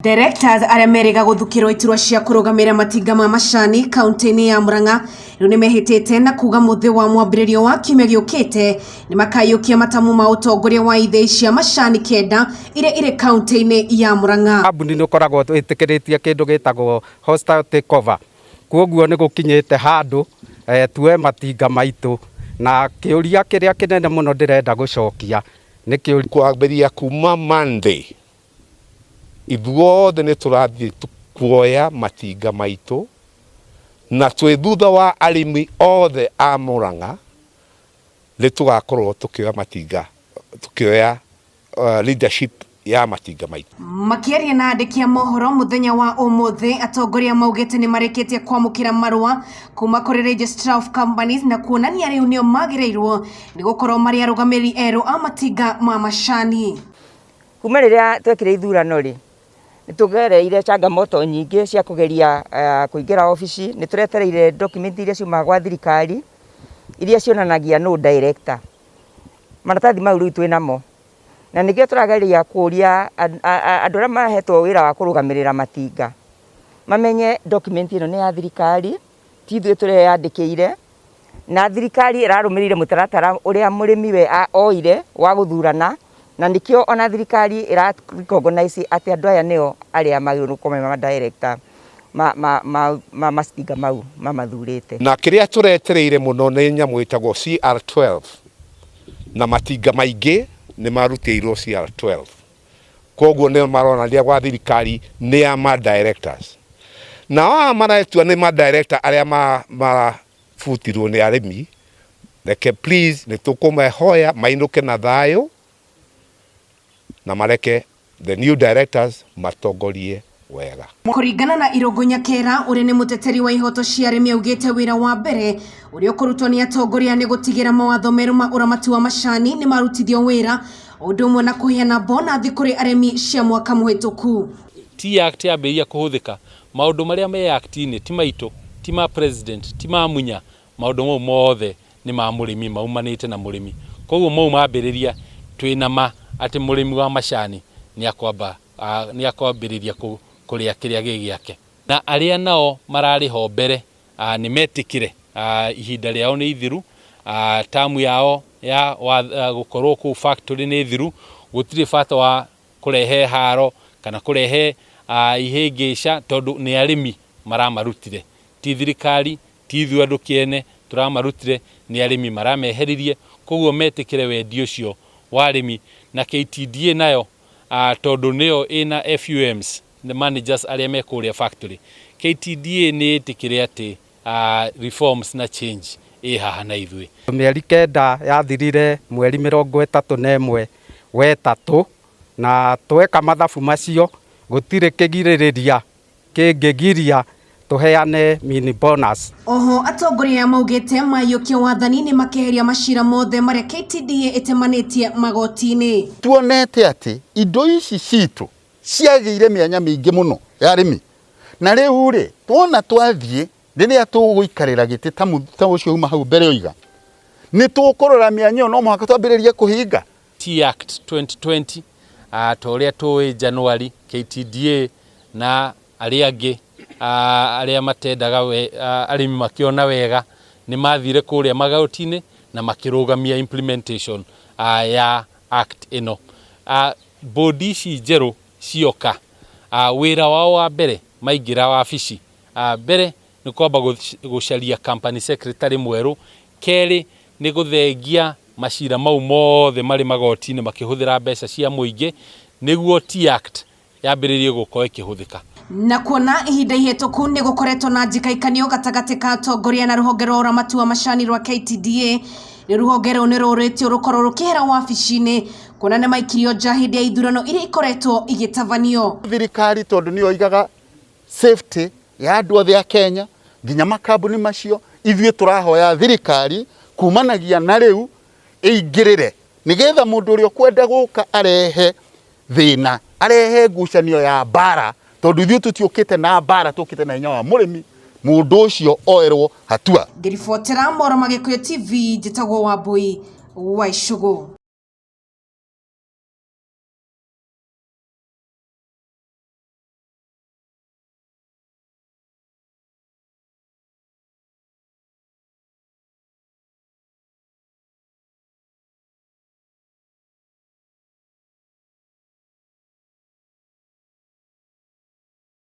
Directors arĩa merĩga gũthukĩrwo iturwa cia kũrũgamĩrĩra matinga ma macani kaunti-inĩ ya Murang'a rĩu nĩmehĩtĩte na kuga mũthĩ wa mwambĩrĩrio wa kiumia gĩũkĩte nĩmakaiũkia matamu ma ũtongoria wa ithĩi cia macani kenda iria irĩ kaunti-inĩ ya Murang'a. Kambuni nĩ ũkoragwo ĩtĩkĩrĩtie kĩndũ gĩtagwo hostile takeover, kuoguo nĩ gũkinyĩte handũ tuoe matinga maitũ, na kĩũria kĩrĩa kĩnene mũno ndĩrenda gũcokia nĩ kĩũria kwambĩrĩria kuma Monday ithuothe nĩ tũrathiĩ kuoya matinga maitũ na twĩ thutha wa arĩmi othe a Murang'a nĩ tũgakorwo tũkĩoya matinga, tũkĩoya leadership ya matinga maitũ. Makĩaria na andĩki a mohoro mũthenya wa ũmũthĩ, atongoria maugĩte nĩ marĩkĩtie kwamũkĩra marũa kuma kũrĩ Registrar of Companies na kuonania rĩu nĩo magĩrĩirwo nĩ gũkorwo marĩ arũgamĩrĩri erũ a matinga ma macani. Kuma rĩrĩa twekire ithurano rĩ nĩtũgereire changamoto nyingĩ cia kũgeria kũingĩra ofici, nĩtũretereire document iria ciumaga gwa thirikari iria cionanagia no director. Maratathi mau rĩu twĩ namo na nĩkĩo tũrageria kũria andũ arĩa mahetwo wĩra wa kũrũgamĩrĩra matinga mamenye document ĩno nĩ ya thirikari, ti ithuĩ tũreyandĩkĩire, na thirikari ĩrarũmĩrĩire mũtaratara ũrĩa mũrĩmi we oire wa gũthurana, na nĩkĩo ona thirikari ĩra-recognize atĩ andũ aya nĩo arĩa magĩrĩirwo gũkorwo ma director ma matinga mau mamathurĩte. Na kĩrĩa tũretereire mũno nĩ nyamũ ĩtagwo CR12 na matinga maingĩ nĩ marutĩirwo CR12, koguo nĩ maronania gwa thirikari nĩ a ma directors, na maratua nĩ ma director arĩa mafutirwo nĩ arĩmi. Reke please nĩ tũkũmehoya mainũke na thayũ na mareke the new directors matongorie wega. Kũringana na Irũngũ Nyakera ũrĩa nĩ mũteteri wa ihoto cia arĩmi, augĩte wĩra wa mbere ũrĩa ũkũrutwo nĩ atongoria nĩ gũtigĩra mawatho merũ ma ũramati wa macani nĩ marutithio wĩra, ũndũ ũmwe na kũheana bonathi kũrĩ arĩmi cia mwaka mũhĩtũku. Ti act yambĩrĩria kũhũthĩka, maũndũ marĩa me act-inĩ ti maitũ, ti ma president, ti ma munya, maũndũ mau mothe nĩ ma mũrĩmi, maumanĩte na mũrĩmi. Koguo mau mambĩrĩria twĩna ma atĩ mũrĩmi wa macani nĩ akwambĩrĩria kũrĩa kĩrĩa gĩgĩake, na arĩa nao mararĩ ho mbere nĩ metĩkire ihinda rĩao nĩ ithiru, tamu yao ya gũkorwo kũu factory nĩ thiru, gũtirĩ bata wa kũrehe haro kana kũrehe ihĩngĩca, tondũ nĩ arĩmi maramarutire, ti thirikari, ti ithuĩ andũ kĩene tũramarutire, nĩ arĩmi marameheririe. Koguo metĩkire wendi ũcio wa arĩmi, na KTDA nayo tondũ nĩyo ĩna FUMs, the managers arĩa me kũrĩa factory, KTDA nĩ ĩtĩkire atĩ reforms na change ĩ haha na ithuĩ. Mĩeri kenda yathirire mweri 31 wetatũ, na tweka mathabu macio gũtirĩ kĩgirĩrĩria kĩngĩgiria tuheane mini bonus. Oho atongoria maugĩte maiyũkia wathani nĩ makeheria macira mothe marĩa KTDA ĩtemanĩtie magoti-inĩ. Tuonete atĩ indo ici citũ ciagĩire mĩanya mĩingĩ mũno ya arĩmi, na rĩu rĩ tuona twathiĩ rĩrĩa tũgũikarĩra gĩtĩ ta ũcio uma hau mbere oiga nĩ tũkũrora mĩanya ĩyo no mũhaka twambĩrĩrie kũhinga. T Act 2020 ta ũrĩa tũĩ January, KTDA na arĩa angĩ arĩa matendaga arĩmi makĩona wega nĩ mathire kũrĩa magoti-inĩ na makĩrũgamia implementation ya act ĩno. Bodi ici njerũ cioka, wĩra wao wa mbere maingĩra wabici, mbere nĩ kwamba gũcaria company secretary mwerũ, kerĩ nĩ gũthengia macira mau mothe marĩ magoti-inĩ makĩhũthĩra mbeca cia mũingĩ, nĩguo T Act yambĩrĩrie gũkorwo ĩkĩhũthĩka. Na kuona ihinda ihĩtũku nĩ gũkoretwo na njikaikanio gatagatĩ ka atongoria na rũhonge rwa ũramati wa macani rwa KTDA, nĩ rũhonge rũu nĩ rũrĩtio rũkorwo rũkĩhera wabici-inĩ kuona nĩ maikirio nja hĩndĩ ya ithurano iria ikoretwo igĩtabanio. Thirikari tondũ nĩ oigaga safety ya andũ othe a Kenya nginya makambuni macio, ithuĩ tũrahoya thirikari kumanagia na rĩu ĩingĩrĩre nĩgetha mũndũ ũrĩa ũkwenda gũka arehe thĩna, arehe ngucanio ya mbara, tondũ ithuĩ tũtiũkĩte na mbara, tũkĩte na hinya wa mũrĩmi, mũndũ ũcio oerwo hatua. Ngĩribotera Mohoro ma Gĩkũyũ TV, njĩtagwo Wambui wa Icũgũ.